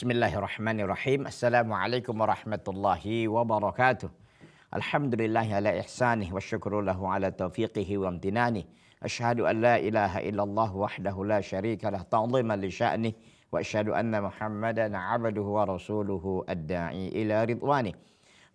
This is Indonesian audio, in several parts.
Bismillahirrahmanirrahim. Assalamualaikum warahmatullahi wabarakatuh. Alhamdulillahi ala ihsanih wa syukru lahu ala taufiqihi wa amtinanih. Asyhadu an la ilaha illallah wahdahu la syarika lah ta'ziman li sya'nih. Wa asyhadu anna Muhammadan abduhu wa rasuluhu ad-da'i ila ridwanih.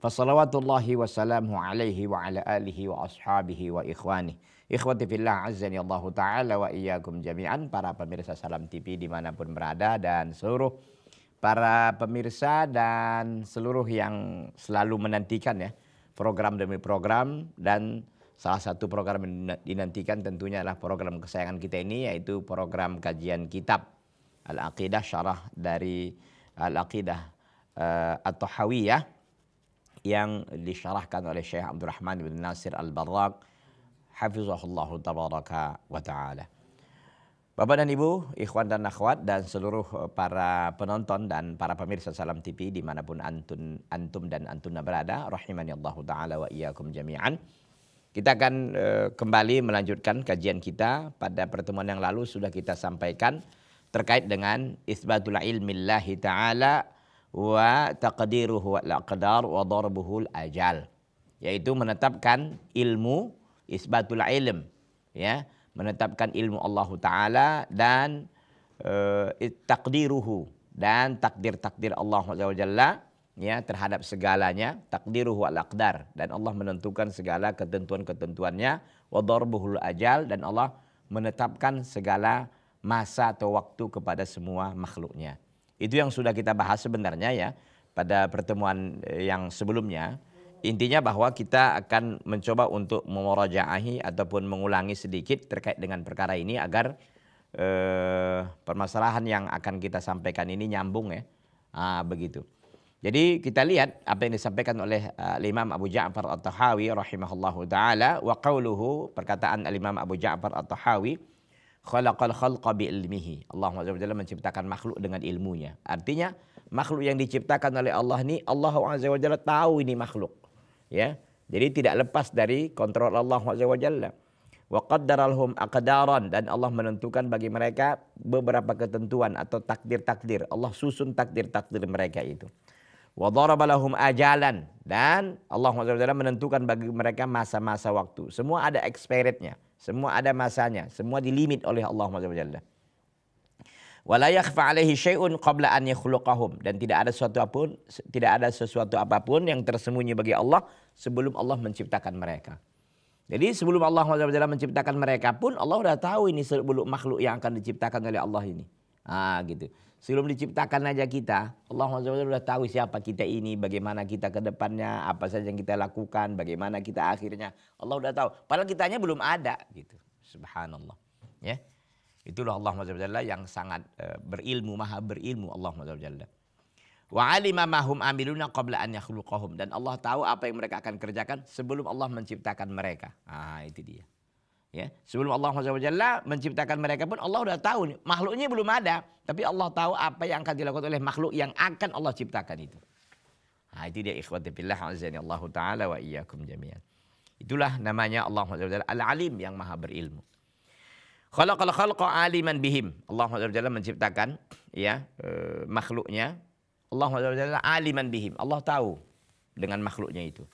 Fassalawatullahi wa salamuhu alaihi wa ala alihi wa ashabihi wa ikhwanih. Ikhwati fillah azzani Allah ta'ala wa iyyakum jami'an. Para pemirsa Salam TV dimanapun berada dan seluruh para pemirsa dan seluruh yang selalu menantikan ya program demi program, dan salah satu program yang dinantikan tentunya adalah program kesayangan kita ini, yaitu program kajian kitab Al-Aqidah, syarah dari Al-Aqidah At-Tahawiyah yang disyarahkan oleh Syekh Abdurrahman bin Nasir Al-Barraq hafizahullah tabaraka wa ta'ala. Bapak dan Ibu, ikhwan dan akhwat, dan seluruh para penonton dan para pemirsa Salam TV dimanapun antum dan antuna berada, rahimani Allah ta'ala wa iyyakum jami'an. Kita akan kembali melanjutkan kajian kita. Pada pertemuan yang lalu sudah kita sampaikan terkait dengan isbatul ilmillahi ta'ala wa taqdiruhu wal aqdar wa darbuhul ajal, yaitu menetapkan ilmu, isbatul ilm, ya, menetapkan ilmu Allah Ta'ala dan takdiruhu, dan takdir-takdir Allah Jalla ya terhadap segalanya, takdiruhu al-aqdar, dan Allah menentukan segala ketentuan-ketentuannya, wa darbuhul ajal, dan Allah menetapkan segala masa atau waktu kepada semua makhluknya. Itu yang sudah kita bahas sebenarnya ya pada pertemuan yang sebelumnya. Intinya bahwa kita akan mencoba untuk memurajaahi ataupun mengulangi sedikit terkait dengan perkara ini agar permasalahan yang akan kita sampaikan ini nyambung ya. Begitu. Jadi kita lihat apa yang disampaikan oleh Imam Abu Ja'far At-Tahawi rahimahullahu taala, wa qauluhu, perkataan Imam Abu Ja'far At-Tahawi, khalaqal khalqa bi ilmihi. Allah Azza wa Jalla menciptakan makhluk dengan ilmunya. Artinya makhluk yang diciptakan oleh Allah ini, Allah Azza wa Jalla tahu ini makhluk. Ya, jadi tidak lepas dari kontrol Allah Azza wa Jalla. Wa qaddaralhum aqdaran, dan Allah menentukan bagi mereka beberapa ketentuan atau takdir-takdir. Allah susun takdir-takdir mereka itu. Wa daraba lahum ajalan, dan Allah Azza wa Jalla menentukan bagi mereka masa-masa waktu. Semua ada expirednya, semua ada masanya, semua dilimit oleh Allah Azza wa Jalla. Wala yakhfa alaihi syai'un qabla an yakhluqahum, dan tidak ada sesuatu apapun yang tersembunyi bagi Allah sebelum Allah menciptakan mereka. Jadi sebelum Allah menciptakan mereka pun Allah sudah tahu ini sebelum makhluk yang akan diciptakan oleh Allah ini. Gitu. Sebelum diciptakan aja kita, Allah sudah tahu siapa kita ini, bagaimana kita ke depannya, apa saja yang kita lakukan, bagaimana kita akhirnya. Allah sudah tahu. Padahal kitanya belum ada gitu. Subhanallah. Ya. Itulah Allah Subhanahu yang sangat berilmu, maha berilmu Allah Subhanahu. Wa alima ma hum amiluna qabla an yakhluqahum, dan Allah tahu apa yang mereka akan kerjakan sebelum Allah menciptakan mereka. Itu dia. Ya, sebelum Allah Subhanahu menciptakan mereka pun Allah sudah tahu nih, makhluknya belum ada, tapi Allah tahu apa yang akan dilakukan oleh makhluk yang akan Allah ciptakan itu. Itu dia ikhwati fillah azani Allah taala wa iyyakum jami'an. Itulah namanya Allah Subhanahu al-alim, yang maha berilmu. Khalaqal khalqa aliman bihim. Allah Subhanahu menciptakan ya makhluknya. Allah Subhanahu aliman bihim. Allah tahu dengan makhluknya itu.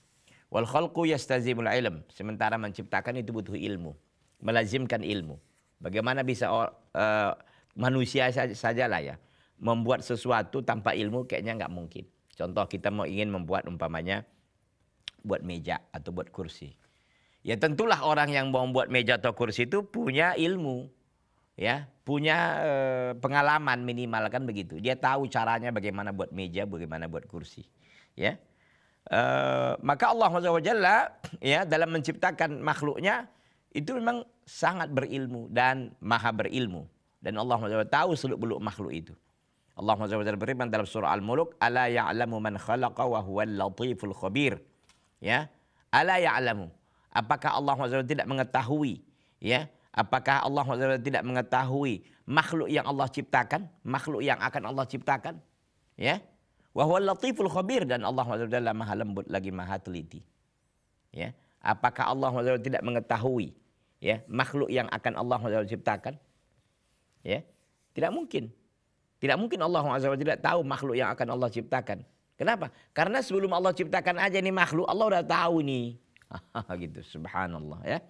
Wal khalqu yastazimul ilm. Sementara menciptakan itu butuh ilmu, melazimkan ilmu. Bagaimana bisa manusia sajalah ya membuat sesuatu tanpa ilmu, kayaknya nggak mungkin. Contoh, kita ingin membuat umpamanya buat meja atau buat kursi. Ya tentulah orang yang mau membuat meja atau kursi itu punya ilmu, ya, punya pengalaman minimal, kan begitu. Dia tahu caranya bagaimana buat meja, bagaimana buat kursi, ya. Maka Allah Subhanahu ya dalam menciptakan makhluknya itu memang sangat berilmu dan maha berilmu, dan Allah Subhanahu tahu seluk-beluk makhluk itu. Allah Subhanahu berfirman dalam surah Al-Mulk, ala ya'lamu man khalaqa wa huwal latiful khabir. Ya, ala ya'lamu. Apakah Allah SWT tidak mengetahui? Ya, apakah Allah SWT tidak mengetahui makhluk yang Allah ciptakan, makhluk yang akan Allah ciptakan? Ya, wa huwal latiful khabir, dan Allah SWT maha lembut lagi maha teliti. Ya, apakah Allah SWT tidak mengetahui ya makhluk yang akan Allah SWT ciptakan? Ya, tidak mungkin. Tidak mungkin Allah Azza wa Jalla tahu makhluk yang akan Allah ciptakan. Kenapa? Karena sebelum Allah ciptakan aja nih makhluk, Allah udah tahu nih. Gitu, subhanallah ya.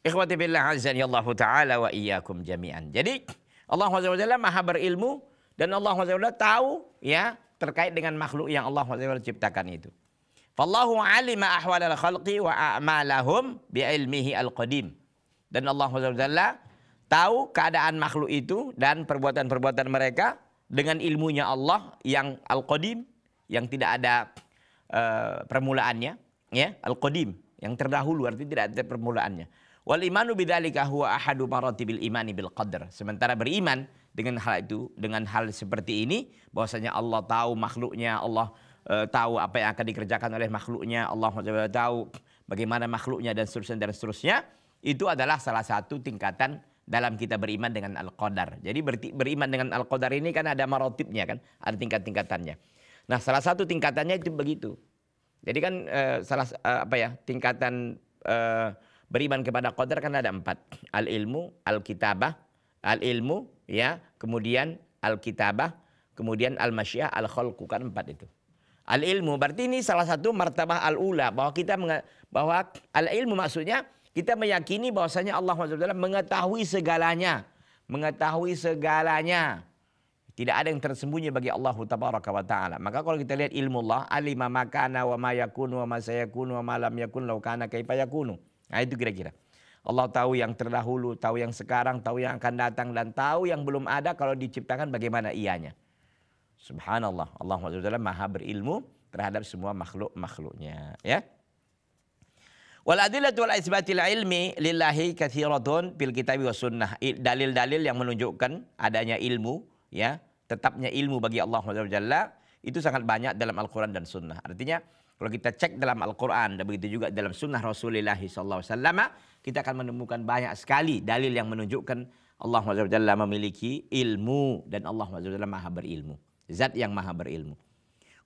Ikhwati billah azani Allah Ta'ala wa iyyakum jami'an. Jadi Allah Azza wa Jalla maha berilmu dan Allah Azza wa Jalla tahu ya terkait dengan makhluk yang Allah Azza wa Jalla ciptakan itu. Fallahu alima ahwalal khalqi wa a'malahum bi'ilmihi al-qadim. Dan Allah Azza wa Jalla tahu keadaan makhluk itu dan perbuatan-perbuatan mereka dengan ilmunya Allah yang al-qadim, yang tidak ada permulaannya, ya, al-qadim, yang terdahulu artinya tidak ada permulaannya. Wal imanu bidzalika huwa ahadu maratibil imani bil qadar. Sementara beriman dengan hal itu, dengan hal seperti ini, bahwasanya Allah tahu makhluknya, Allah tahu apa yang akan dikerjakan oleh makhluknya, Allah tahu bagaimana makhluknya dan seterusnya, itu adalah salah satu tingkatan dalam kita beriman dengan al-qadar. Jadi beriman dengan al-qadar ini kan ada maratibnya kan, ada tingkat-tingkatannya. Nah, salah satu tingkatannya itu begitu. Jadi kan tingkatan beriman kepada qadar kan ada 4. Al-ilmu, al-kitabah, al-ilmu, ya, kemudian al-kitabah, kemudian al-masyiah, al-khalqu, kan 4 itu. Al-ilmu berarti ini salah satu martabah al-ula, bahwa bahwa al-ilmu maksudnya kita meyakini bahwasanya Allah SWT mengetahui segalanya, mengetahui segalanya. Tidak ada yang tersembunyi bagi Allah Tabaraka wa Ta'ala. Maka kalau kita lihat ilmu Allah, alima ma kana wa ma yakunu wa ma sayakunu wa ma lam yakun law kana kaifa yakunu. Nah itu kira-kira. Allah tahu yang terdahulu, tahu yang sekarang, tahu yang akan datang, dan tahu yang belum ada kalau diciptakan bagaimana ianya. Subhanallah. Allah SWT maha berilmu terhadap semua makhluk-makhluknya. Ya. Wal adillatu wal isbatil ilmi lillahi katsiratun fil kitabi was sunnah. Dalil-dalil yang menunjukkan adanya ilmu, ya, tetapnya ilmu bagi Allah SWT itu sangat banyak dalam Al-Quran dan Sunnah. Artinya kalau kita cek dalam Al-Quran dan begitu juga dalam Sunnah Rasulullah SAW, kita akan menemukan banyak sekali dalil yang menunjukkan Allah SWT memiliki ilmu dan Allah SWT maha berilmu. Zat yang maha berilmu.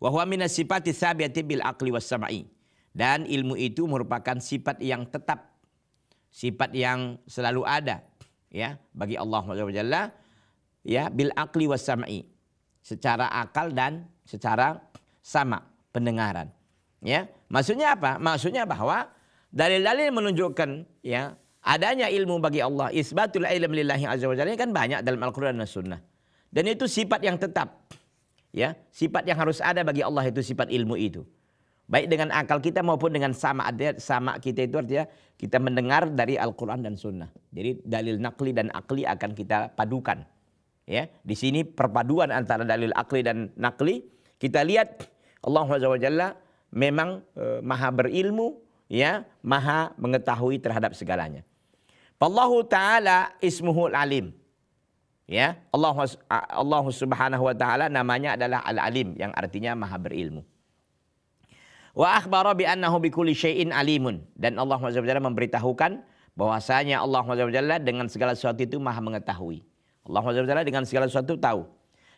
Wa huwa minas sifati tsabiti bil aqli was sam'i. Dan ilmu itu merupakan sifat yang tetap, sifat yang selalu ada, ya, bagi Allah SWT, ya, bil aqli was sam'i, secara akal dan secara sama pendengaran. Ya, maksudnya apa? Maksudnya bahwa dalil-dalil menunjukkan, ya, adanya ilmu bagi Allah, isbatul ilm lillahi azza wa jalla, kan banyak dalam Al-Qur'an dan Sunnah. Dan itu sifat yang tetap. Ya, sifat yang harus ada bagi Allah itu sifat ilmu itu. Baik dengan akal kita maupun dengan sama kita itu artinya kita mendengar dari Al-Qur'an dan Sunnah. Jadi dalil naqli dan akli akan kita padukan. Ya, di sini perpaduan antara dalil akli dan naqli, kita lihat Allah Azza wa Jalla memang maha berilmu, ya, maha mengetahui terhadap segalanya. Allahu Ta'ala ismuhul alim. Ya, Allah Subhanahu wa Ta'ala namanya adalah Al-Alim, yang artinya maha berilmu. Wa akhbara bi annahu bi kulli syai'in alimun, dan Allah Azza wa Jalla memberitahukan bahwasanya Allah Azza wa Jalla dengan segala sesuatu itu maha mengetahui. Allah Azza wa Jalla dengan segala sesuatu tahu.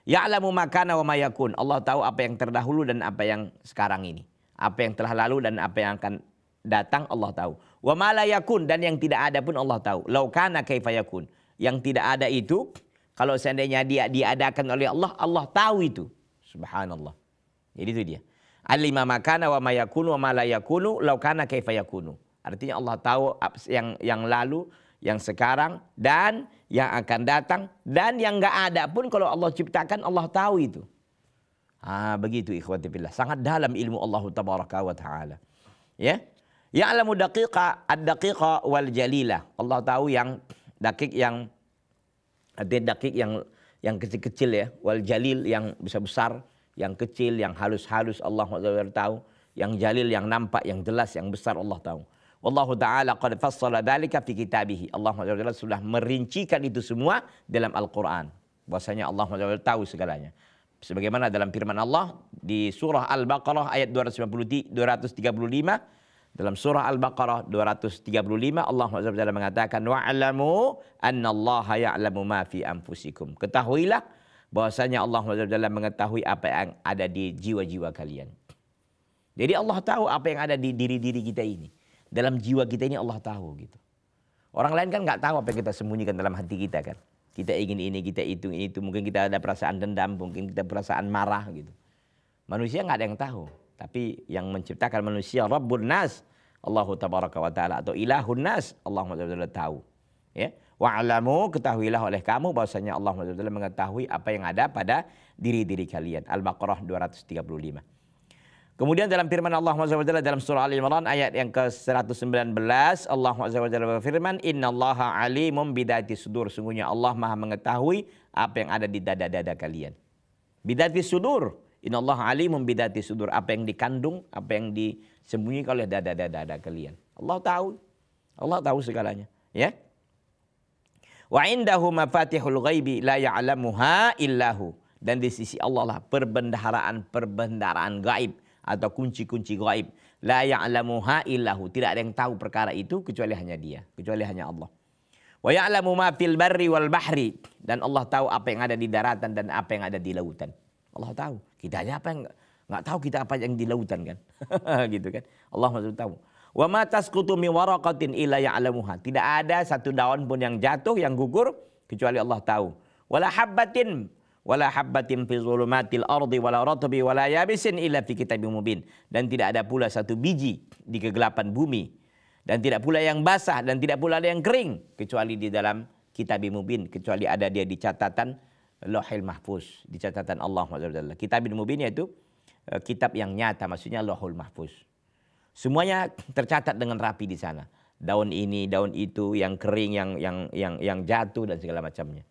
Ya'lamu ma kana wa ma yakun. Allah tahu apa yang terdahulu dan apa yang sekarang ini. Apa yang telah lalu dan apa yang akan datang Allah tahu. Wa ma la yakun, dan yang tidak ada pun Allah tahu. Lau kana kaifa yakun. Yang tidak ada itu kalau seandainya dia diadakan oleh Allah, Allah tahu itu. Subhanallah. Jadi itu dia. Alima ma kana wa ma yakunu wa ma la yakunu lau kana kaifa yakunu. Artinya Allah tahu yang lalu, yang sekarang, dan yang akan datang, dan yang enggak ada pun kalau Allah ciptakan Allah tahu itu. Begitu ikhwati billah. Sangat dalam ilmu Allah Tabaraka wa Ta'ala. Ya. Ya'lamu daqiqa ad-daqiqa wal jalila. Allah tahu yang dakik, yang artinya dakik yang kecil-kecil, ya, wal jalil yang besar-besar, yang kecil, yang halus-halus Allah tahu, yang jalil yang nampak, yang jelas, yang besar Allah tahu. Wallahu ta'ala qad fassala dzalika fi kitabih. Allah sudah merincikan itu semua dalam Al-Qur'an. Bahwasanya Allah tahu segalanya. Sebagaimana dalam firman Allah di surah Al-Baqarah ayat 235, Dalam surah Al-Baqarah 235 Allah SWT mengatakan wa'lamu annallaha ya'lamu ma fi anfusikum. Ketahuilah bahwasanya Allah SWT mengetahui apa yang ada di jiwa-jiwa kalian. Jadi Allah tahu apa yang ada di diri-diri kita ini. Dalam jiwa kita ini Allah tahu gitu. Orang lain kan nggak tahu apa yang kita sembunyikan dalam hati kita kan. Kita ingin ini, kita itu. Mungkin kita ada perasaan dendam, mungkin kita perasaan marah gitu. Manusia nggak ada yang tahu. Tapi yang menciptakan manusia Rabbun Nas, Allahu tabaraka wa ta'ala, atau Ilahun Nas, Allah SWT tahu. Ya. Wa'alamu, ketahuilah oleh kamu bahwasanya Allah SWT mengetahui apa yang ada pada diri-diri kalian. Al-Baqarah 235. Kemudian dalam firman Allah SWT dalam surah Al-Imran ayat yang ke-119, Allah SWT berfirman, Innallaha alimum bidati sudur. Sungguhnya Allah maha mengetahui apa yang ada di dada-dada kalian. Bidati sudur. Innallaha alimum bidati sudur. Apa yang dikandung, apa yang disembunyikan oleh dada-dada kalian. Allah tahu. Allah tahu segalanya. Ya. Wa indahu mafatihul ghaibi la ya'lamuha illahu. Dan di sisi Allah lah perbendaharaan gaib atau kunci-kunci gaib. La ya'lamuha illahu. Tidak ada yang tahu perkara itu kecuali hanya Dia, kecuali hanya Allah. Wa ya'lamu ma fil barri wal bahri. Dan Allah tahu apa yang ada di daratan dan apa yang ada di lautan. Allah tahu. Kita aja apa yang nggak tahu kita apa yang di lautan kan. Gitu kan. Allah maksud tahu. Wa ma tasqutu min waraqatin illa ya'lamuha. Tidak ada satu daun pun yang jatuh, yang gugur kecuali Allah tahu. Wala habbatin fi zulumatil ardi wala ratbi wala yabisin illa fi kitabim mubin. Dan tidak ada pula satu biji di kegelapan bumi, dan tidak pula yang basah dan tidak pula ada yang kering kecuali di dalam kitabim mubin, kecuali ada dia di catatan Lauhul Mahfuz, di catatan Allah SWT. Kitabim mubin yaitu kitab yang nyata, maksudnya Lauhul Mahfuz. Semuanya tercatat dengan rapi di sana. Daun ini, daun itu, yang kering, yang jatuh dan segala macamnya.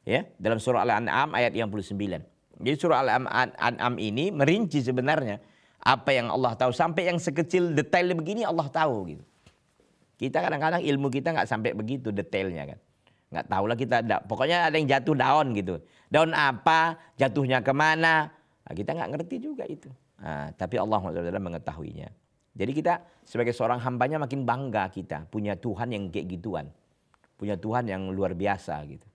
Ya, dalam surah Al-An'am ayat 59. Jadi surah Al-An'am ini merinci sebenarnya apa yang Allah tahu, sampai yang sekecil detail begini Allah tahu gitu. Kita kadang-kadang ilmu kita nggak sampai begitu detailnya kan. Nggak tahu lah kita, pokoknya ada yang jatuh daun gitu. Daun apa, jatuhnya kemana, nah, kita nggak ngerti juga itu. Nah, tapi Allah SWT mengetahuinya. Jadi kita sebagai seorang hambanya makin bangga kita punya Tuhan yang kayak gituan. Punya Tuhan yang luar biasa gitu.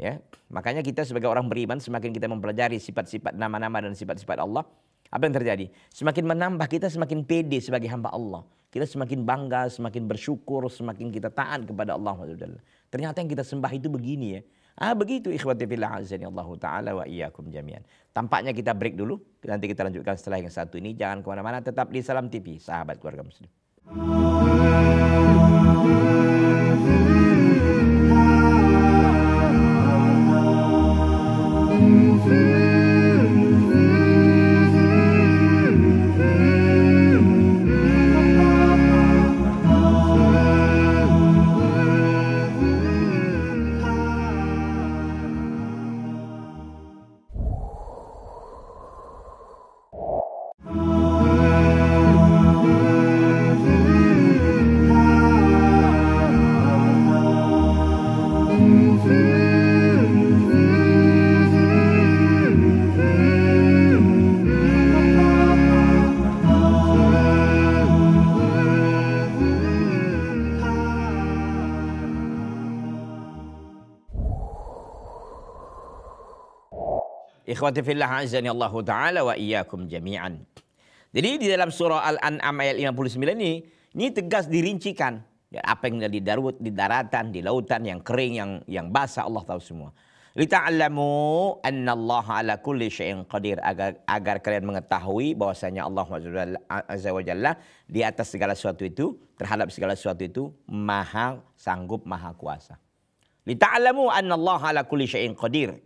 Ya, makanya kita sebagai orang beriman semakin kita mempelajari sifat-sifat nama-nama dan sifat-sifat Allah, apa yang terjadi? Semakin menambah kita semakin pede sebagai hamba Allah. Kita semakin bangga, semakin bersyukur, semakin kita taat kepada Allah SWT. Ternyata yang kita sembah itu begini ya. Begitu ikhwati fillah azanillahu ta'ala wa iyyakum jami'an. Tampaknya kita break dulu. Nanti kita lanjutkan setelah yang satu ini. Jangan kemana-mana, tetap di Salam TV, sahabat keluarga muslim. Ikhwati fillah azani Allah Ta'ala wa iyyakum jami'an. Jadi di dalam surah Al-An'am ayat 59 ini tegas dirincikan. Ya, apa yang ada di daratan, di lautan, yang kering, yang basah, Allah tahu semua. Lita'allamu anna Allah ala kulli syai'in qadir. Agar kalian mengetahui bahwasanya Allah Azza wa Jalla di atas segala sesuatu itu, terhadap segala sesuatu itu, maha sanggup, maha kuasa. Lita'allamu anna Allah ala kulli syai'in qadir.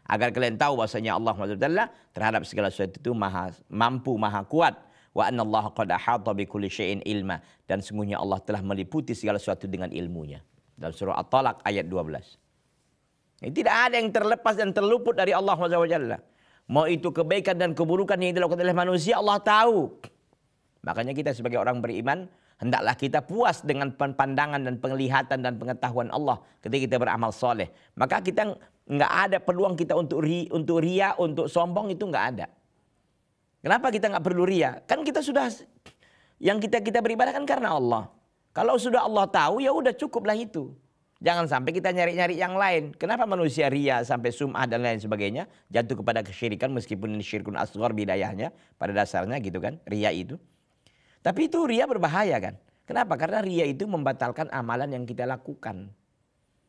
Agar kalian tahu bahwasanya Allah SWT terhadap segala sesuatu itu maha mampu, maha kuat. Wa anna Allah qad ahata bi kulli syai'in ilma. Dan sungguhnya Allah telah meliputi segala sesuatu dengan ilmunya. Dalam surah At-Talaq ayat 12. Tidak ada yang terlepas dan terluput dari Allah SWT. Mau itu kebaikan dan keburukan yang dilakukan oleh manusia, Allah tahu. Makanya kita sebagai orang beriman, hendaklah kita puas dengan pandangan dan penglihatan dan pengetahuan Allah ketika kita beramal soleh. Maka kita nggak ada peluang kita untuk ria, untuk sombong, itu nggak ada. Kenapa kita nggak perlu ria? Kan kita sudah Yang kita beribadah kan karena Allah. Kalau sudah Allah tahu, ya udah cukuplah itu. Jangan sampai kita nyari-nyari yang lain. Kenapa manusia ria sampai sum'ah dan lain sebagainya jatuh kepada kesyirikan, meskipun ini syirkun asghar bidayahnya pada dasarnya gitu kan, ria itu. Tapi itu ria berbahaya kan. Kenapa? Karena ria itu membatalkan amalan yang kita lakukan.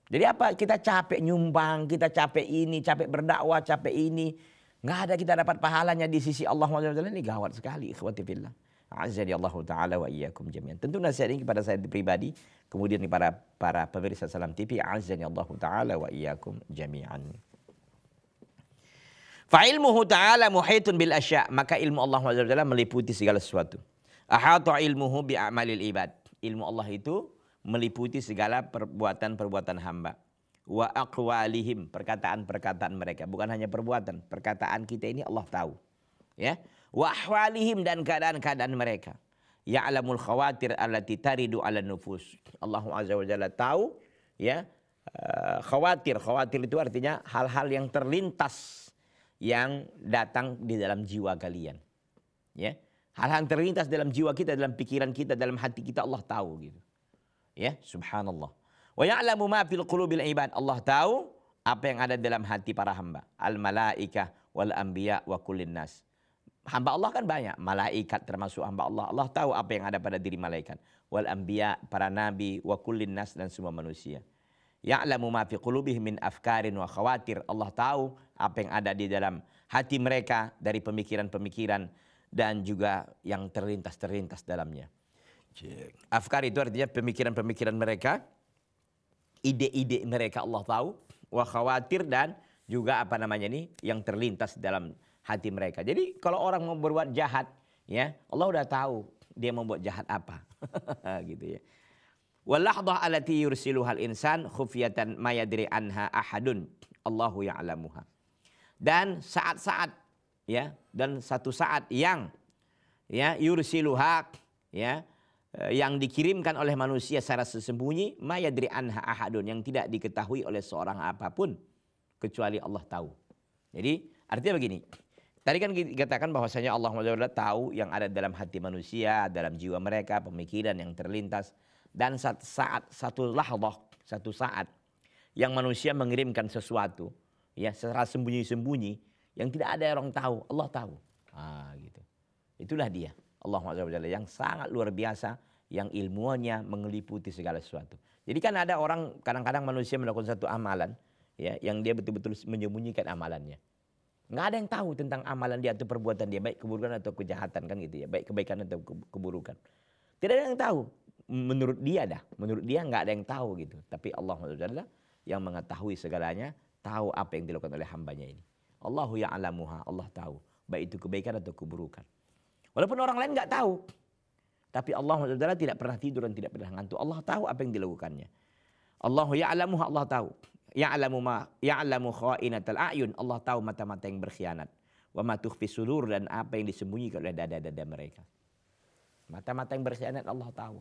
Jadi apa? Kita capek nyumbang, kita capek ini, capek berdakwah, capek ini. Nggak ada kita dapat pahalanya di sisi Allah SWT. Ini gawat sekali, ikhwati fillah. Azza Allah Ta'ala wa iyyakum jami'an. Tentu nasihat ini kepada saya pribadi, kemudian kepada para pemirsa Salam TV. Azza Allah Ta'ala wa iyyakum jami'an. Fa ilmuhu ta'ala muhitun bil asya'. Maka ilmu Allah SWT meliputi segala sesuatu. Ahata ilmuhu bi'amalil ibad. Ilmu Allah itu meliputi segala perbuatan-perbuatan hamba. Wa aqwalihim, perkataan-perkataan mereka. Bukan hanya perbuatan, perkataan kita ini Allah tahu. Ya. Wa ahwalihim, dan keadaan-keadaan mereka. Ya'lamul khawatir allati taridu ala nufus. Allah Azza wa Jalla tahu, ya, khawatir. Khawatir itu artinya hal-hal yang terlintas yang datang di dalam jiwa kalian. Ya. Hal-hal yang terlintas dalam jiwa kita, dalam pikiran kita, dalam hati kita, Allah tahu gitu. Ya, subhanallah. Wa ya'lamu ma fil qulubil ibad. Allah tahu apa yang ada dalam hati para hamba. Al malaikah wal anbiya wa kullin nas. Hamba Allah kan banyak, malaikat termasuk hamba Allah. Allah tahu apa yang ada pada diri malaikat. Wal anbiya, para nabi, wa kullin nas, dan semua manusia. Ya'lamu ma fi qulubihim min afkarin wa khawatir. Allah tahu apa yang ada di dalam hati mereka dari pemikiran-pemikiran dan juga yang terlintas-terlintas dalamnya. Afkar itu artinya pemikiran-pemikiran mereka, ide-ide mereka Allah tahu. Wa khawatir, dan juga apa namanya ini, yang terlintas dalam hati mereka. Jadi kalau orang mau berbuat jahat, ya Allah udah tahu dia mau buat jahat apa. Gitu ya. Wallahdah allati yursiluhal insan khufyatan ma yadri anha ahadun. Allahu ya'lamuha. Dan saat-saat, ya, dan satu saat yang, ya, yursiluha, ya, yang dikirimkan oleh manusia secara sembunyi, ma yadri anha ahadun, yang tidak diketahui oleh seorang apapun kecuali Allah tahu. Jadi artinya begini, tadi kan dikatakan bahwasanya Allah SWT tahu yang ada dalam hati manusia, dalam jiwa mereka, pemikiran yang terlintas. Dan satu saat yang manusia mengirimkan sesuatu, ya, secara sembunyi-sembunyi, yang tidak ada orang tahu, Allah tahu. Gitu. Itulah dia, Allah SWT yang sangat luar biasa, yang ilmuannya mengeliputi segala sesuatu. Jadi kan ada orang, kadang-kadang manusia melakukan satu amalan, ya, yang dia betul-betul menyembunyikan amalannya. Nggak ada yang tahu tentang amalan dia atau perbuatan dia, baik keburukan atau kejahatan, kan gitu ya, baik kebaikan atau keburukan. Tidak ada yang tahu. Menurut dia nggak ada yang tahu gitu. Tapi Allah SWT yang mengetahui segalanya, tahu apa yang dilakukan oleh hambanya ini. Allahu ya'lamuha, Allah tahu, baik itu kebaikan atau keburukan. Walaupun orang lain nggak tahu, tapi Allah SWT tidak pernah tidur dan tidak pernah ngantuk. Allah tahu apa yang dilakukannya. Allahu ya'lamuha, Allah tahu. Ya'lamu kha'inatal a'yun, Allah tahu mata-mata yang berkhianat. Wa ma tukhfi sudur, dan apa yang disembunyikan oleh dada-dada mereka. Mata-mata yang berkhianat Allah tahu.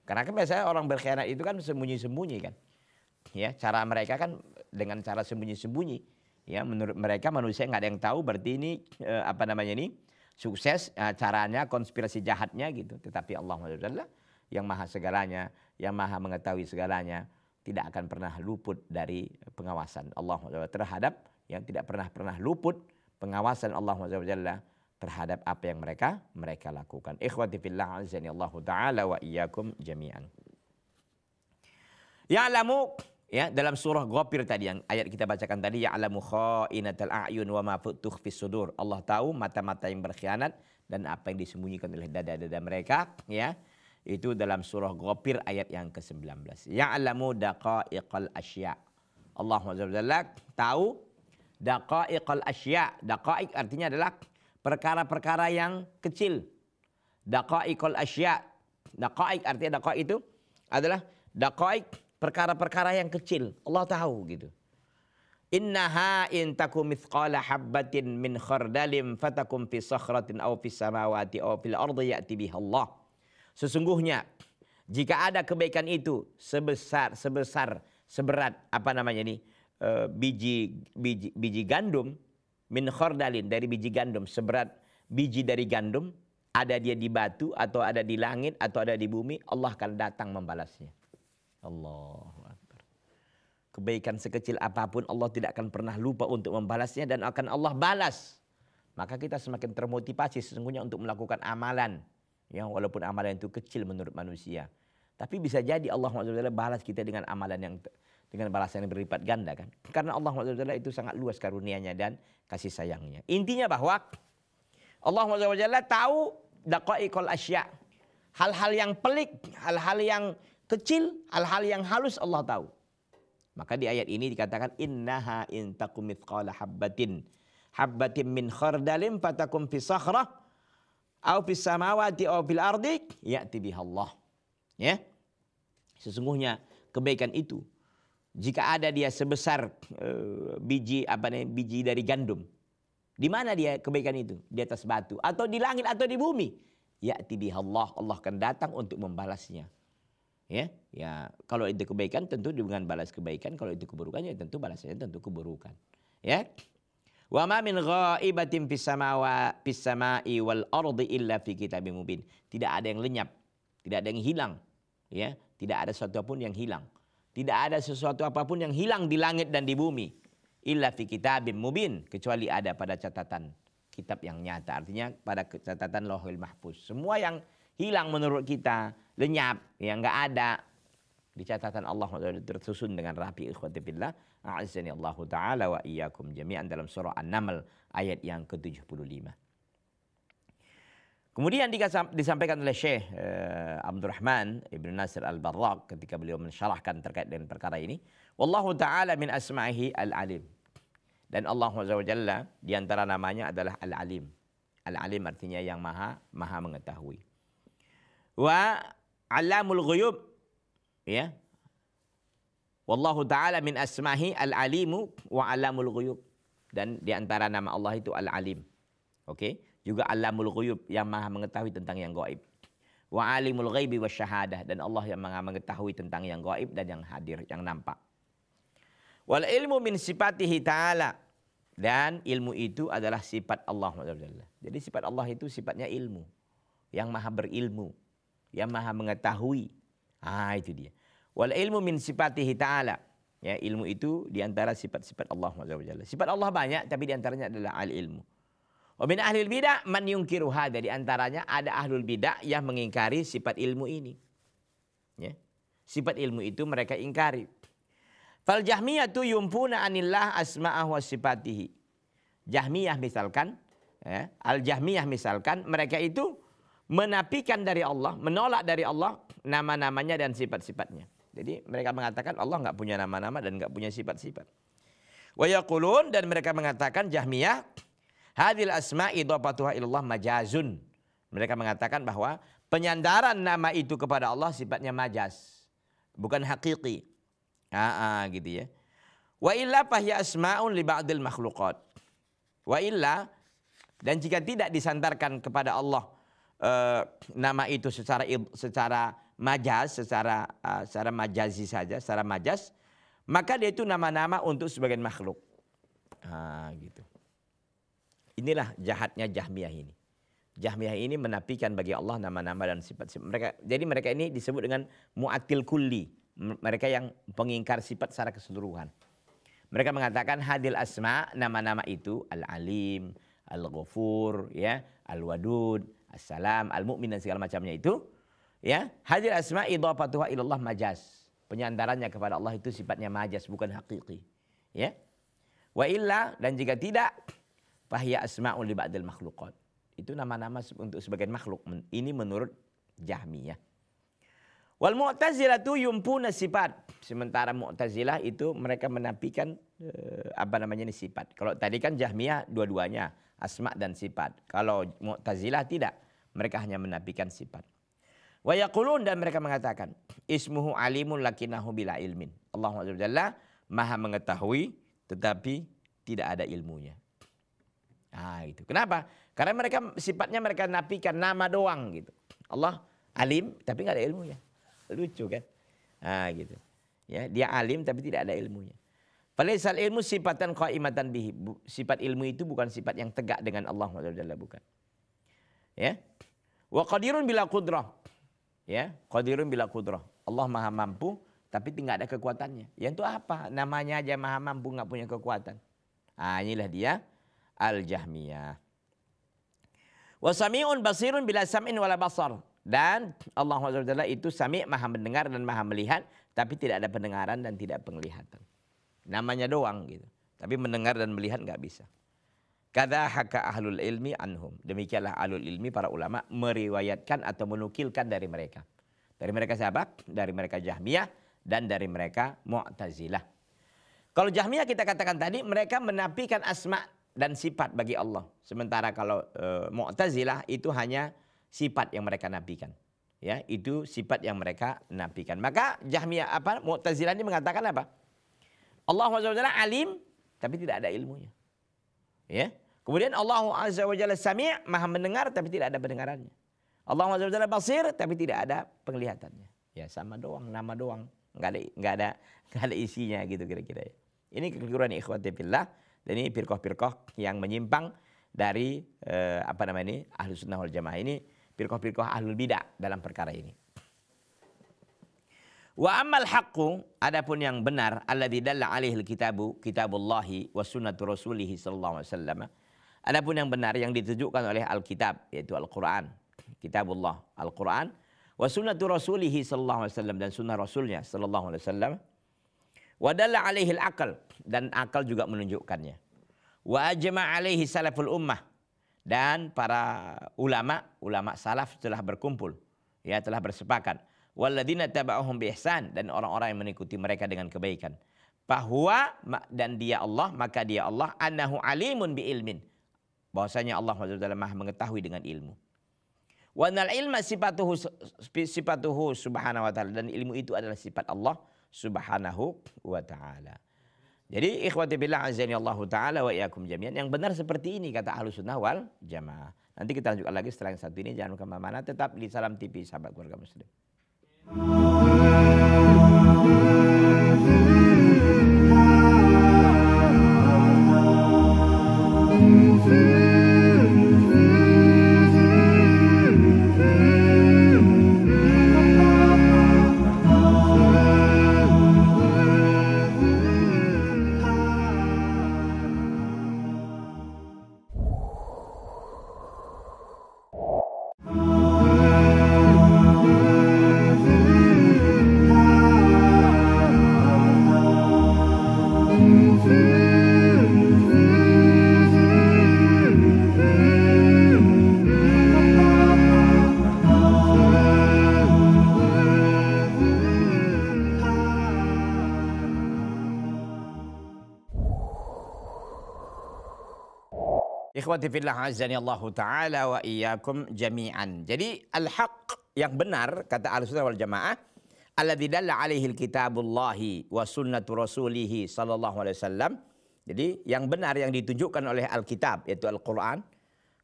Karena kan biasanya orang berkhianat itu kan sembunyi-sembunyi kan. Ya, cara mereka kan dengan cara sembunyi-sembunyi. Ya, menurut mereka manusia nggak ada yang tahu, berarti ini apa namanya ini sukses, caranya, konspirasi jahatnya gitu. Tetapi Allah SWT yang maha segalanya, yang maha mengetahui segalanya, tidak akan pernah luput dari pengawasan Allah SWT terhadap, yang tidak pernah luput pengawasan Allah SWT terhadap apa yang mereka lakukan. Ikhwati fillah, azani Allah Ta'ala wa iyyakum jami'an. Ya'lamu, ya, dalam surah Ghafir tadi yang ayat kita bacakan tadi, ya'lamu kha'inatal a'yun wa ma tukhfis sudur. Allah tahu mata-mata yang berkhianat dan apa yang disembunyikan oleh dada-dada mereka, ya. Itu dalam surah Ghafir ayat yang ke-19. Ya'lamu daqa'iqal asya'. Allah SWT tahu daqa'iqal asya'. Daqa'iq artinya adalah perkara-perkara yang kecil. Daqa'iqal asya'. Daqa'iq artinya daqa'iq itu adalah daqa'iq, perkara-perkara yang kecil. Allah tahu gitu. Innaha in takum mithqala habbatin min khardalin fatakum fi sakhratin aw fis samawati aw fil ardi ya'ti biha Allah. Sesungguhnya jika ada kebaikan itu seberat apa namanya ini, biji gandum, min khardalin, dari biji gandum, seberat biji dari gandum, ada dia di batu, atau ada di langit, atau ada di bumi, Allah akan datang membalasnya. Allahu Akbar. Kebaikan sekecil apapun Allah tidak akan pernah lupa untuk membalasnya, dan akan Allah balas. Maka kita semakin termotivasi sesungguhnya untuk melakukan amalan. Ya, walaupun amalan itu kecil menurut manusia. Tapi bisa jadi Allah SWT balas kita dengan amalan yang dengan balasan yang berlipat ganda kan. Karena Allah SWT itu sangat luas karunia-Nya dan kasih sayangnya. Intinya bahwa Allah SWT tahu daqaiqul asya. Hal-hal yang pelik, hal-hal yang kecil, hal-hal yang halus Allah tahu. Maka di ayat ini dikatakan innaha in takum mithqala habbatin min khardalin fatakum fi sakhrah aw fis samawati aw fil ardi ya'ti biha Allah. Ya. Sesungguhnya kebaikan itu jika ada dia sebesar biji dari gandum. Di mana dia kebaikan itu? Di atas batu atau di langit atau di bumi. Ya'ti biha Allah. Allah akan datang untuk membalasnya. Ya, kalau itu kebaikan tentu dengan balas kebaikan, kalau itu keburukan ya tentu balasnya tentu keburukan. Ya. Wa ma min ghaibatin fis sama'i wal ardi illa fi kitabim mubin. Tidak ada yang lenyap, tidak ada yang hilang, ya. Tidak ada sesuatu apapun yang hilang. Tidak ada sesuatu apapun yang hilang di langit dan di bumi. Illa fi kitabim mubin, kecuali ada pada catatan kitab yang nyata. Artinya pada catatan Lauhul Mahfuz. Semua yang hilang menurut kita, lenyap, yang enggak ada, di catatan Allah tersusun dengan rapi. Ikhwati fillah, a'azzani Allah taala wa iyyakum jami'an, dalam surah An-Naml ayat yang ke-75. Kemudian disampaikan oleh Syekh Abdurrahman Ibn Nasir Al-Barraq ketika beliau mensyarahkan terkait dengan perkara ini, wallahu taala min asma'ihi al-alim. Dan Allah SWT di antara namanya adalah al-alim. Al-alim artinya yang maha mengetahui. Wa alamul ghuyub, ya. Wallahu taala min asmahi al-alimu wa alamul ghuyub. Dan di antara nama Allah itu al-alim. Oke, juga alamul ghuyub, yang maha mengetahui tentang yang gaib. Wa alimul ghaibi wasyahadah, dan Allah yang maha mengetahui tentang yang gaib dan yang hadir, yang nampak. Wal ilmu min sifatihi ta'ala, dan ilmu itu adalah sifat Allah SWT. Jadi sifat Allah itu sifatnya ilmu, yang maha berilmu, yang maha mengetahui. Itu dia. Wal ilmu min sifatihi ta'ala. Ya, ilmu itu diantara sifat-sifat Allah SWT. Sifat Allah banyak, tapi diantaranya adalah al-ilmu. Wa min ahlil bid'ah man yungkiru hadha. Di antaranya ada ahlul bid'ah yang mengingkari sifat ilmu ini. Ya. Sifat ilmu itu mereka ingkari. Fal jahmiyatu yumpuna anillah asma'ahu wa sifatihi. Jahmiyah misalkan, ya, al-jahmiyah misalkan, mereka itu menafikan dari Allah, menolak dari Allah nama-namanya dan sifat-sifatnya. Jadi mereka mengatakan Allah nggak punya nama-nama dan nggak punya sifat-sifat. Wa yaqulun, dan mereka mengatakan Jahmiyah, hadhil asma idhafatuha ilallah majazun. Mereka mengatakan bahwa penyandaran nama itu kepada Allah sifatnya majaz, bukan hakiki. Gitu ya. Wa illa fahya asma'un li ba'dil makhluqat. Wa illa, dan jika tidak disandarkan kepada Allah nama itu secara majaz, secara majazi saja, secara majaz, maka dia itu nama-nama untuk sebagian makhluk. Gitu. Inilah jahatnya Jahmiyah ini. Jahmiyah ini menafikan bagi Allah nama-nama dan sifat-sifat mereka. Jadi mereka ini disebut dengan mu'attil kulli. Mereka yang pengingkar sifat secara keseluruhan. Mereka mengatakan hadil asma, nama-nama itu al-alim, al-ghafur, ya, al-wadud, as-salam, al-mu'min, dan segala macamnya itu, ya, hadil asma idhafatuha ilallah majaz. Penyandarannya kepada Allah itu sifatnya majaz, bukan hakiki. Ya. Wa illa, dan jika tidak, fahya asma'un li ba'dil makhluqat. Itu nama-nama untuk sebagian makhluk. Ini menurut Jahmiyah. Wal Mu'tazilah tu yumpuna sifat. Sementara Mu'tazilah itu mereka menafikan sifat. Kalau tadi kan Jahmiyah dua-duanya, asma dan sifat. Kalau Mu'tazilah tidak, mereka hanya menafikan sifat. Wa yaqulun, dan mereka mengatakan ismuhu alimun lakinahu bila ilmin. Allah SWT maha mengetahui tetapi tidak ada ilmunya. Itu. Kenapa? Karena mereka sifatnya mereka nafikan nama doang gitu. Allah alim tapi nggak ada ilmunya. Lucu kan? Gitu. Ya, dia alim tapi tidak ada ilmunya. Falaisal ilmu sifatan qaimatan bihi. Sifat ilmu itu bukan sifat yang tegak dengan Allah SWT, bukan. Ya. Wa qadirun bila qudrah. Ya, qadirun bila qudrah. Allah maha mampu tapi tidak ada kekuatannya. Yang itu apa? Namanya aja maha mampu nggak punya kekuatan. Nah, inilah dia Al-Jahmiyah. Wa sami'un basirun bila sam'in wala basar. Dan Allah SWT itu sami' maha mendengar dan maha melihat, tapi tidak ada pendengaran dan tidak penglihatan. Namanya doang gitu. Tapi mendengar dan melihat nggak bisa. Kada haka ahlul ilmi anhum. Demikianlah ahlul ilmi para ulama meriwayatkan atau menukilkan dari mereka. Dari mereka siapa? Dari mereka Jahmiyah dan dari mereka Mu'tazilah. Kalau Jahmiyah kita katakan tadi mereka menafikan asma dan sifat bagi Allah. Sementara kalau Mu'tazilah itu hanya sifat yang mereka nafikan. Ya, itu sifat yang mereka nafikan. Maka Jahmiyah Mu'tazilah ini mengatakan apa? Allah SWT alim tapi tidak ada ilmunya. Ya. Kemudian Allah Azza wa Jalla Sami' maha mendengar tapi tidak ada pendengarannya. Allah Azza wa Jalla Basir tapi tidak ada penglihatannya. Ya sama doang, nama doang. Enggak ada isinya gitu kira-kira ya. Ini kekeliruan ikhwati fillah dan ini firqah-firqah yang menyimpang dari Ahlus Sunnah wal Jamaah ini, firqah-firqah ahlul bidah dalam perkara ini. Wa ammal haqqu, adapun yang benar, alladzi dalla alaihi alkitabu kitabullahi wa sunnatu rasulih sallallahu alaihi wasallam. Adapun yang benar yang ditujukan oleh Alkitab yaitu Al-Qur'an, kitabullah, Al-Qur'an, wa sunnatu rasulih sallallahu alaihi wasallam dan sunnah rasulnya sallallahu alaihi wasallam. Wa dalla alaihi al-aql dan akal juga menunjukkannya. Wa ajma' alaihi salaful ummah dan para ulama salaf telah berkumpul, ya telah bersepakat. Walladzina taba'uhum bi ihsan dan orang-orang yang mengikuti mereka dengan kebaikan. Bahwa dan dia Allah, maka dia Allah annahu alimun bi ilmin. Bahwasanya Allah Maha mengetahui dengan ilmu. Wa nal ilma sifatuhu subhanahu wa ta'ala dan ilmu itu adalah sifat Allah subhanahu wa ta'ala. Jadi ikhwati billah azani Allah taala wa iyyakum jami'an, yang benar seperti ini kata Ahlus Sunnah wal Jamaah. Nanti kita lanjutkan lagi setelah yang satu ini, jangan kemana-mana, tetap di Salam TV sahabat keluarga muslim. Ikhwati fillah azani Allah taala wa iyyakum jami'an. Jadi al-haq yang benar kata Ahlussunnah wal Jamaah alladzi dalla alaihi kitabullahi wa sunnatu rasulih sallallahu alaihi wasallam. Jadi yang benar yang ditunjukkan oleh Alkitab yaitu Al-Qur'an,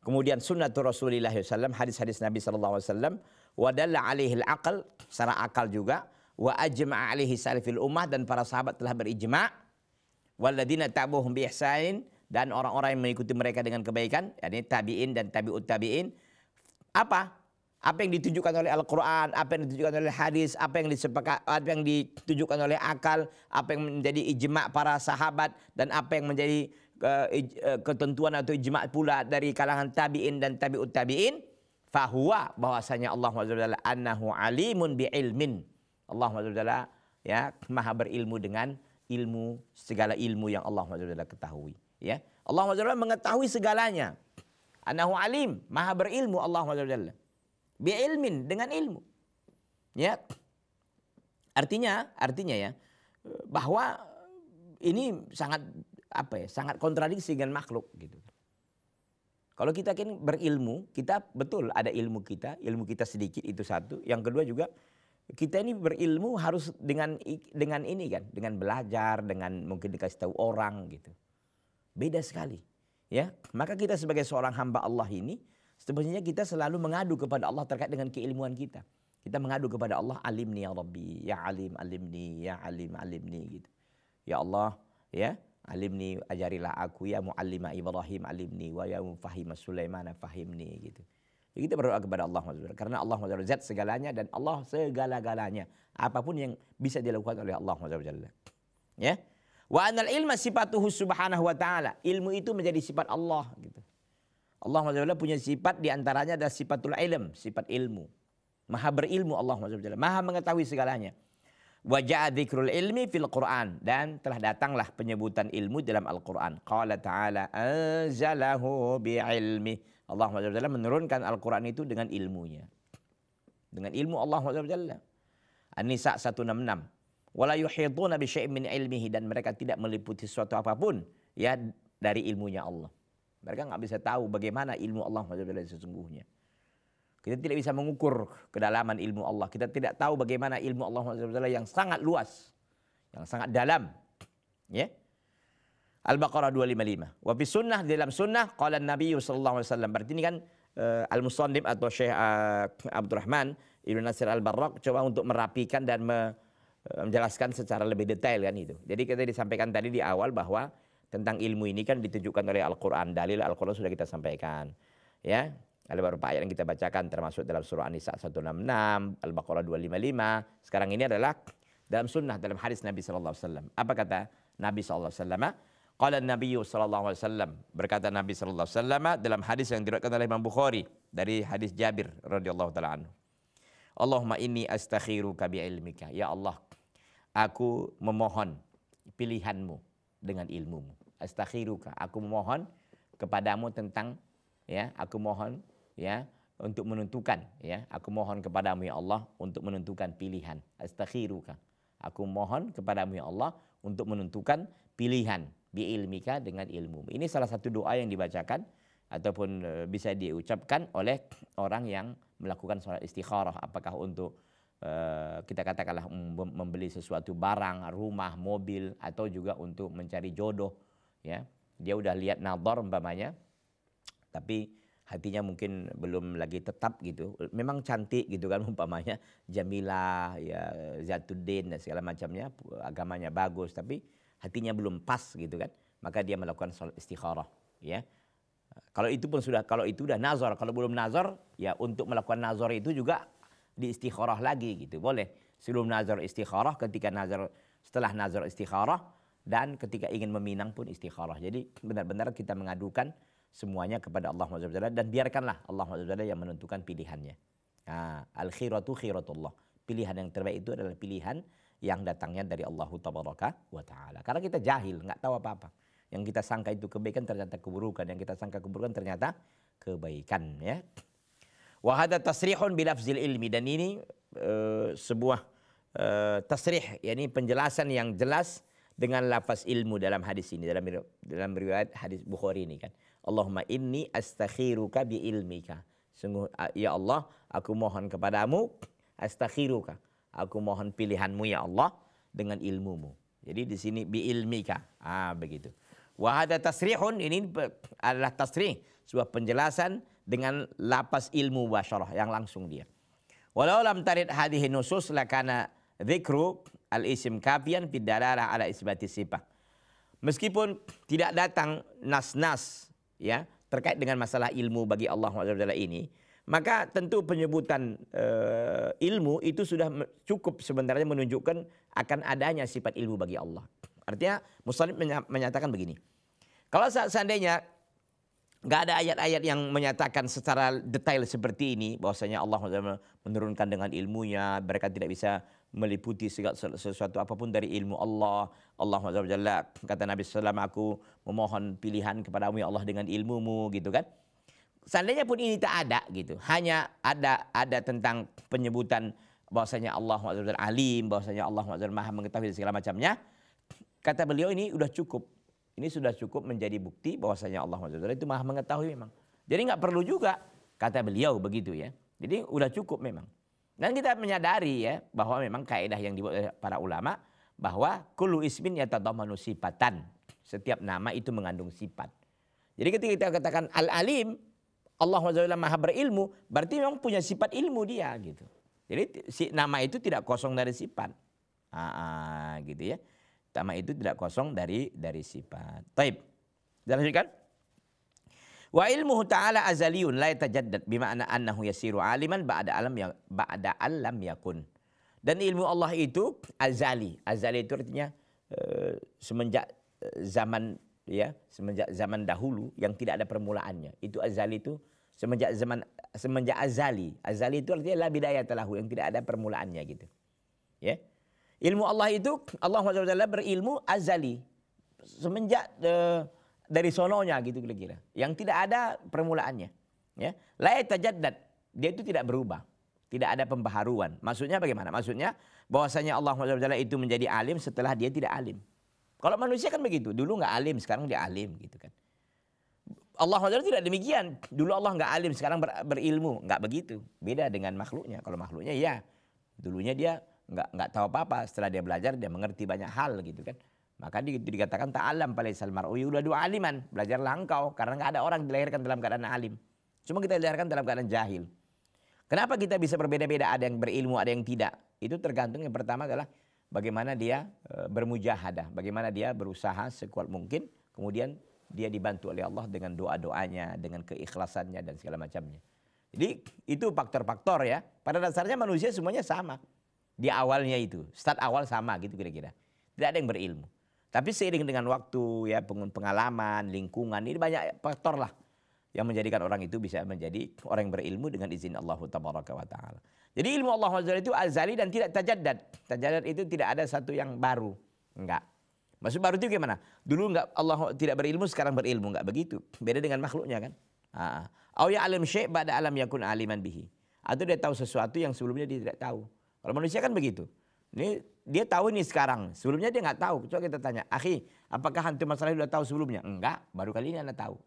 kemudian sunnatu Rasulillah sallallahu hadis-hadis Nabi sallallahu alaihi wasallam, wa dalla alaihi al-aql secara akal juga, wa ajma'a alaihi salafil ummah dan para sahabat telah berijma', walladzina tabuhum bi ihsanin dan orang-orang yang mengikuti mereka dengan kebaikan, yakni tabi'in dan tabi'ut tabi'in. Apa yang ditunjukkan oleh Al-Quran, apa yang ditunjukkan oleh hadis, apa yang ditunjukkan oleh akal, apa yang menjadi ijma' para sahabat, dan apa yang menjadi ketentuan atau ijma' pula dari kalangan tabi'in dan tabi'ut tabi'in. Fahuwa, bahwasanya Allah SWT annahu alimun bi ilmin. Allah SWT ya maha berilmu dengan ilmu, segala ilmu yang Allah SWT ketahui. Ya, Allah SWT mengetahui segalanya. Annahu alim, maha berilmu Allah SWT. Bi ilmin, dengan ilmu. Ya. Artinya ya bahwa ini sangat sangat kontradiksi dengan makhluk gitu. Kalau kita kan berilmu, kita betul ada ilmu kita sedikit itu satu. Yang kedua juga kita ini berilmu harus dengan ini kan, dengan belajar, dengan mungkin dikasih tahu orang gitu. Beda sekali, ya. Maka kita sebagai seorang hamba Allah ini, sebenarnya kita selalu mengadu kepada Allah terkait dengan keilmuan kita. Kita mengadu kepada Allah, alimni ya Rabbi, ya alim alimni, ya alim alimni gitu. Ya Allah, ya alimni, ajarilah aku, ya muallima Ibrahim alimni, wa ya mufahima Sulaiman fahimni gitu. Jadi kita berdoa kepada Allah SWT. Karena Allah SWT zat segalanya dan Allah segala-galanya. Apapun yang bisa dilakukan oleh Allah SWT. Ya. Wa anal ilma sifatuhu subhanahu wa ta'ala. Ilmu itu menjadi sifat Allah. Gitu. Allah SWT punya sifat, diantaranya adalah sifatul ilm, sifat ilmu. Maha berilmu Allah SWT. Maha mengetahui segalanya. Wa ja'a dzikrul ilmi fil Qur'an, dan telah datanglah penyebutan ilmu dalam Al-Qur'an. Qala ta'ala anzalahu bi'ilmi. Allah SWT menurunkan Al-Qur'an itu dengan ilmunya. Dengan ilmu Allah SWT. An-Nisa 166. Wala yuhituna bi syai'in min ilmihi, dan mereka tidak meliputi sesuatu apapun ya dari ilmunya Allah. Mereka nggak bisa tahu bagaimana ilmu Allah SWT sesungguhnya. Kita tidak bisa mengukur kedalaman ilmu Allah. Kita tidak tahu bagaimana ilmu Allah SWT yang sangat luas, yang sangat dalam. Ya. Al-Baqarah 255. Wa fi sunnah, dalam sunnah qala Nabi sallallahu alaihi wasallam. Berarti ini kan Al-Musannif atau Syekh Abdurrahman Ibnu Nasir Al-Barraq coba untuk merapikan dan menjelaskan secara lebih detail kan itu. Jadi kita disampaikan tadi di awal bahwa tentang ilmu ini kan ditunjukkan oleh Al-Quran. Dalil Al-Quran sudah kita sampaikan. Ya. Ada beberapa ayat yang kita bacakan termasuk dalam surah An-Nisa 166, Al-Baqarah 255. Sekarang ini adalah dalam sunnah, dalam hadis Nabi sallallahu alaihi wasallam. Apa kata Nabi sallallahu alaihi wasallam? Qala Nabi sallallahu alaihi wasallam, berkata Nabi sallallahu alaihi wasallam dalam hadis yang diriwayatkan oleh Imam Bukhari dari hadis Jabir radhiyallahu taala anhu. Allahumma inni astakhiruka bi ilmika. Ya Allah, aku memohon pilihanmu dengan ilmumu. Astakhiruka, aku memohon kepadamu tentang, ya, aku mohon, ya, untuk menentukan, ya, aku mohon kepadamu ya Allah untuk menentukan pilihan. Astakhiruka, aku mohon kepadamu ya Allah untuk menentukan pilihan bi ilmika, dengan ilmu. Ini salah satu doa yang dibacakan ataupun bisa diucapkan oleh orang yang melakukan sholat istikharah, apakah untuk kita katakanlah membeli sesuatu barang, rumah, mobil, atau juga untuk mencari jodoh, ya. Dia udah lihat nazar umpamanya, tapi hatinya mungkin belum lagi tetap gitu. Memang cantik gitu kan umpamanya, Jamilah, ya, Zatuddin dan segala macamnya, agamanya bagus, tapi hatinya belum pas gitu kan. Maka dia melakukan sholat istikharah, ya. Kalau itu pun sudah, kalau itu udah nazar, kalau belum nazar, ya untuk melakukan nazar itu juga di istikharah lagi gitu. Boleh sebelum nazar istikharah, ketika nazar, setelah nazar istikharah, dan ketika ingin meminang pun istikharah. Jadi benar-benar kita mengadukan semuanya kepada Allah SWT, dan biarkanlah Allah SWT yang menentukan pilihannya. Nah, al-khiratu khiratullah. Pilihan yang terbaik itu adalah pilihan yang datangnya dari Allah Tabaraka wa Ta'ala. Karena kita jahil, nggak tahu apa-apa. Yang kita sangka itu kebaikan ternyata keburukan. Yang kita sangka keburukan ternyata kebaikan. Ya. Wa hadza tasrihun bilafzil ilmi. Dan ini sebuah tasrih, yakni penjelasan yang jelas dengan lafaz ilmu dalam hadis ini, dalam riwayat hadis Bukhari ini kan. Allahumma inni astakhiruka bi ilmika. Sungguh ya Allah, aku mohon kepadamu, astakhiruka, aku mohon pilihanmu ya Allah dengan ilmumu. Jadi di sini bi ilmika. Begitu. Wa hadza tasrihun, ini adalah tasrih, sebuah penjelasan dengan lafaz ilmu mubasyarah yang langsung dia. Walau lam tarid hadhihi nusus lakana dzikru al-isim kafian fi dalalah ala isbati sifah. Meskipun tidak datang nas-nas, ya, terkait dengan masalah ilmu bagi Allah SWT ini, maka tentu penyebutan ilmu itu sudah cukup sebenarnya menunjukkan akan adanya sifat ilmu bagi Allah. Artinya musannif menyatakan begini. Kalau seandainya nggak ada ayat-ayat yang menyatakan secara detail seperti ini, bahwasanya Allah menurunkan dengan ilmunya, mereka tidak bisa meliputi segala sesuatu apapun dari ilmu Allah. Allah SWT kata Nabi SAW, aku memohon pilihan kepadamu ya Allah dengan ilmumu, gitu kan. Seandainya pun ini tak ada gitu, hanya ada tentang penyebutan bahwasanya Allah SWT alim, bahwasanya Allah SWT maha mengetahui segala macamnya, kata beliau ini sudah cukup. Ini sudah cukup menjadi bukti bahwasanya Allah SWT itu maha mengetahui memang. Jadi nggak perlu juga, kata beliau begitu ya. Jadi udah cukup memang. Dan kita menyadari ya bahwa memang kaidah yang dibuat oleh para ulama bahwa kullu ismin yatadammanu sifatan. Setiap nama itu mengandung sifat. Jadi ketika kita katakan al-alim, Allah SWT maha berilmu, berarti memang punya sifat ilmu dia gitu. Jadi si nama itu tidak kosong dari sifat. Gitu ya. Nama itu tidak kosong dari sifat. Taib. Dan lanjutkan. Wa ilmuhu ta'ala azaliyun la yatajaddad bima'na annahu yasiru aliman ba'da alam yakun. Dan ilmu Allah itu azali. Azali itu artinya semenjak zaman dahulu yang tidak ada permulaannya. Itu azali itu semenjak azali. Azali itu artinya la bidayata lahu, yang tidak ada permulaannya gitu. Ya. Ilmu Allah itu Allah SWT berilmu azali. Semenjak dari sononya gitu kira-kira, yang tidak ada permulaannya, ya. La yatajaddad, dia itu tidak berubah, tidak ada pembaharuan. Maksudnya bagaimana? Maksudnya bahwasanya Allah SWT itu menjadi alim setelah dia tidak alim. Kalau manusia kan begitu, dulu nggak alim, sekarang dia alim gitu kan. Allah SWT tidak demikian, dulu Allah nggak alim, sekarang berilmu, nggak begitu. Beda dengan makhluknya. Kalau makhluknya ya, dulunya dia nggak tahu apa-apa, setelah dia belajar dia mengerti banyak hal gitu kan. Maka dikatakan ta'alam falaisal mar'u yuladu aliman. Belajarlah engkau, karena nggak ada orang dilahirkan dalam keadaan alim. Cuma kita dilahirkan dalam keadaan jahil. Kenapa kita bisa berbeda-beda, ada yang berilmu, ada yang tidak? Itu tergantung, yang pertama adalah bagaimana dia bermujahadah, bagaimana dia berusaha sekuat mungkin, kemudian dia dibantu oleh Allah dengan doa-doanya, dengan keikhlasannya dan segala macamnya. Jadi itu faktor-faktor ya. Pada dasarnya manusia semuanya sama. Di awalnya itu, start awal sama gitu kira-kira. Tidak ada yang berilmu. Tapi seiring dengan waktu, ya, pengalaman, lingkungan, ini banyak faktor lah yang menjadikan orang itu bisa menjadi orang yang berilmu dengan izin Allah Tabaraka wa Ta'ala. Jadi ilmu Allah itu azali dan tidak tajaddad. Tajaddad itu tidak ada satu yang baru. Enggak. Maksud baru itu gimana? Dulu enggak, Allah tidak berilmu, sekarang berilmu. Enggak begitu. Beda dengan makhluknya kan. Au ya'lam syai' ba'da alam yakun aliman bihi. Atau dia tahu sesuatu yang sebelumnya dia tidak tahu. Kalau manusia kan begitu. Ini dia tahu ini sekarang, sebelumnya dia nggak tahu. Coba kita tanya, akhi, apakah hantu masalah sudah tahu sebelumnya? Enggak, baru kali ini anda tahu.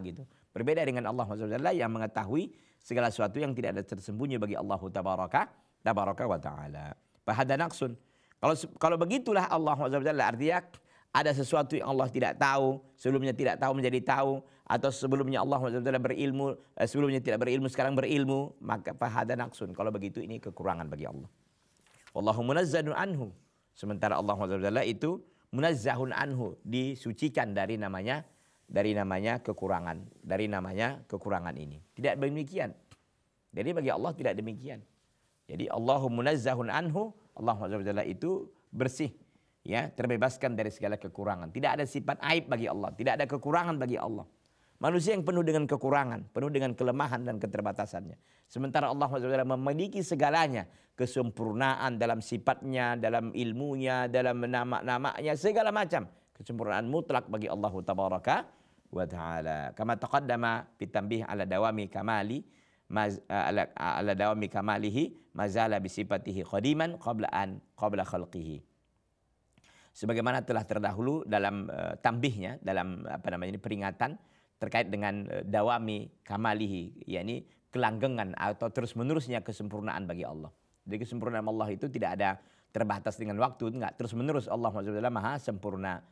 Gitu. Berbeda dengan Allah SWT yang mengetahui segala sesuatu yang tidak ada tersembunyi bagi Allah Tabaraka wa Ta'ala. Fahada naqsun. Kalau begitulah Allah SWT, artinya ada sesuatu yang Allah tidak tahu, sebelumnya tidak tahu menjadi tahu, atau sebelumnya Allah SWT berilmu, sebelumnya tidak berilmu, sekarang berilmu, maka fahada naqsun. Kalau begitu ini kekurangan bagi Allah. Wallahu munazzahun anhu. Sementara Allah SWT itu munazzahun anhu, disucikan dari namanya kekurangan, dari namanya kekurangan ini. Tidak demikian. Jadi bagi Allah tidak demikian. Jadi Allahu munazzahun anhu, Allah SWT itu bersih, ya, terbebaskan dari segala kekurangan. Tidak ada sifat aib bagi Allah, tidak ada kekurangan bagi Allah. Manusia yang penuh dengan kekurangan, penuh dengan kelemahan dan keterbatasannya. Sementara Allah SWT memiliki segalanya, kesempurnaan dalam sifatnya, dalam ilmunya, dalam nama-namanya, segala macam. Kesempurnaan mutlak bagi Allah Tabaraka wa Ta'ala. Kama taqaddama bitanbih ala dawami kamalihi mazala bisifatihi qadiman qabla khalqihi. Sebagaimana telah terdahulu dalam tambihnya, dalam peringatan terkait dengan dawami kamalihi, yakni kelanggengan atau terus-menerusnya kesempurnaan bagi Allah. Jadi kesempurnaan Allah itu tidak ada terbatas dengan waktu, enggak, terus-menerus Allah Maha sempurna.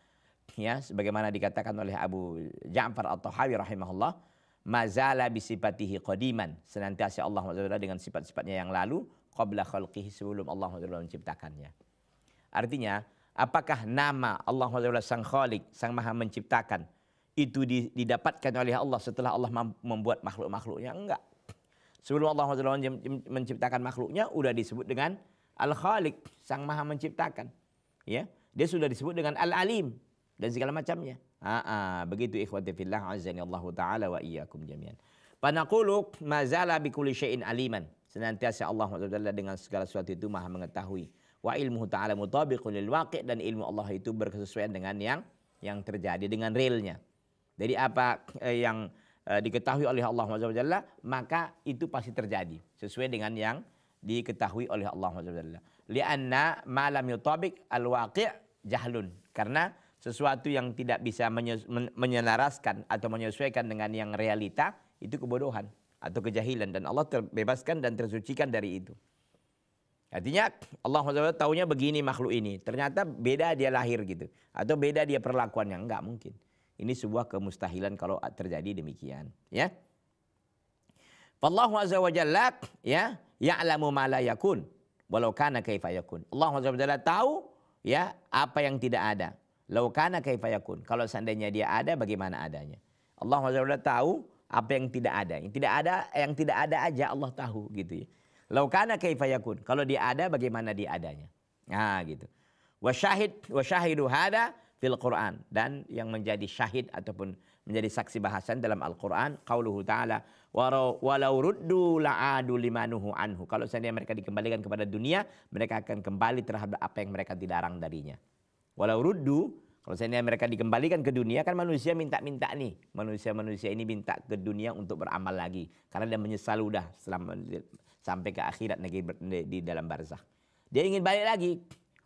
Ya, sebagaimana dikatakan oleh Abu Ja'far At-Tahawi rahimahullah, mazala bisifatihi qadiman, senantiasa Allah dengan sifat-sifatnya yang lalu, qabla khalqihi, sebelum Allah menciptakannya. Artinya, apakah nama Allah Sang Khalik, Sang Maha Menciptakan, itu didapatkan oleh Allah setelah Allah membuat makhluk-makhluknya? Enggak. Sebelum Allah menciptakan makhluknya, udah disebut dengan Al-Khaliq, Sang Maha Menciptakan. Ya, dia sudah disebut dengan Al-Alim dan segala macamnya. Begitu ikhwati fillah, azani Allah Ta'ala wa iyyakum jami'an. Panaqulu mazala bikulli syai'in aliman. Senantiasa Allah dengan segala sesuatu itu Maha mengetahui. Wa ilmuhu ta'ala mutabiqun lil waqi', dan ilmu Allah itu berkesesuaian dengan yang terjadi, dengan realnya. Jadi apa yang diketahui oleh Allah SWT, maka itu pasti terjadi sesuai dengan yang diketahui oleh Allah SWT. Lianna ma lam yutabiq al-waqi' jahlun. Karena sesuatu yang tidak bisa menyelaraskan atau menyesuaikan dengan yang realita, itu kebodohan atau kejahilan, dan Allah terbebaskan dan tersucikan dari itu. Artinya Allah SWT tahunya begini makhluk ini, ternyata beda dia lahir gitu, atau beda dia perlakuannya, enggak mungkin. Ini sebuah kemustahilan kalau terjadi demikian, ya. Wallahu azza wa jalla, ya, ya'lamu ma la yakun walau kana kaifa yakun. Allah azza wa jalla tahu, ya, apa yang tidak ada. Lau kana kaifa yakun, kalau seandainya dia ada bagaimana adanya. Allah azza wa jalla tahu apa yang tidak ada. Yang tidak ada aja Allah tahu gitu ya. Lau kana kaifa yakun. Kalau dia ada bagaimana dia adanya. Nah gitu. Wa syahidu hada fil Quran, dan yang menjadi syahid ataupun menjadi saksi bahasan dalam Al-Quran qauluhu ta'ala walau ruddu la'adu limanuhu anhu. Kalau seandainya mereka dikembalikan kepada dunia, mereka akan kembali terhadap apa yang mereka dilarang darinya. Walau ruddu, kalau seandainya mereka dikembalikan ke dunia, kan manusia minta-minta nih. Manusia ini minta ke dunia untuk beramal lagi karena dia menyesal udah sampai ke akhirat di dalam barzakh. Dia ingin balik lagi.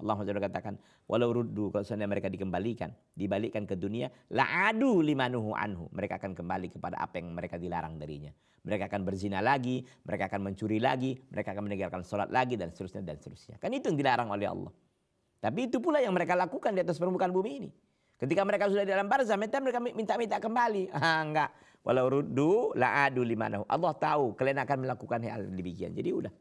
Allah SWT katakan, walau ruddu, kalau seandainya mereka dibalikkan ke dunia, la'adu limanuhu anhu. Mereka akan kembali kepada apa yang mereka dilarang darinya. Mereka akan berzina lagi, mereka akan mencuri lagi, mereka akan meninggalkan sholat lagi, dan seterusnya, dan seterusnya. Kan itu yang dilarang oleh Allah. Tapi itu pula yang mereka lakukan di atas permukaan bumi ini. Ketika mereka sudah di dalam barzakh, mereka minta kembali. Enggak. Walau ruddu la'adu limanuhu. Allah tahu kalian akan melakukan hal demikian. Jadi udah.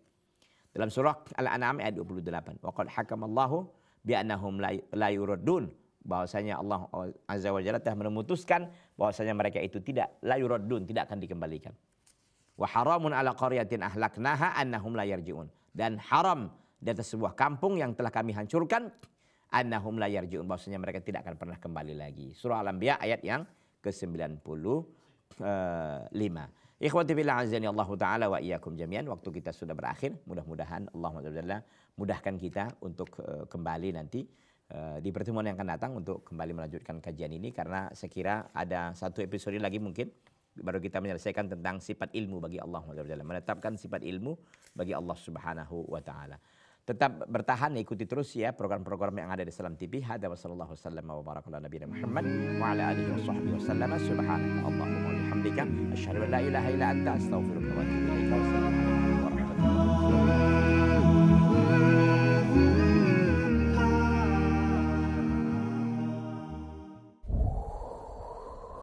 Dalam surah Al-An'am ayat 28. Wa qad hakamallahu bi annahum la yuraddun. Bahwasanya Allah Azza wa Jalla telah memutuskan bahwasanya mereka itu tidak la yuraddun, tidak akan dikembalikan. Wa haramun ala qaryatin ahlaknaha annahum la yarji'un. Dan haram di atas sebuah kampung yang telah kami hancurkan annahum la yarji'un, bahwasanya mereka tidak akan pernah kembali lagi. Surah Al-Anbiya ayat yang ke-95. Ikhwati fillah azani Allah taala wa iyyakum jami'an. Waktu kita sudah berakhir. Mudah-mudahan Allah mudahkan kita untuk kembali nanti di pertemuan yang akan datang untuk kembali melanjutkan kajian ini, karena saya kira ada satu episode lagi mungkin baru kita menyelesaikan tentang sifat ilmu bagi Allah, menetapkan sifat ilmu bagi Allah Subhanahu wa taala. Tetap bertahan, ikuti terus ya program-program yang ada di Salam TV. Hada wa sallallahu wasallam wa baraka ala nabiyina Muhammad wa ala alihi wa sahbihi wasallam. Subhanaka Allahumma wa bihamdika asyhadu an la ilaha illa anta astaghfiruka wa atubu ilaika. Wassalamu alaikum warahmatullahi wabarakatuh.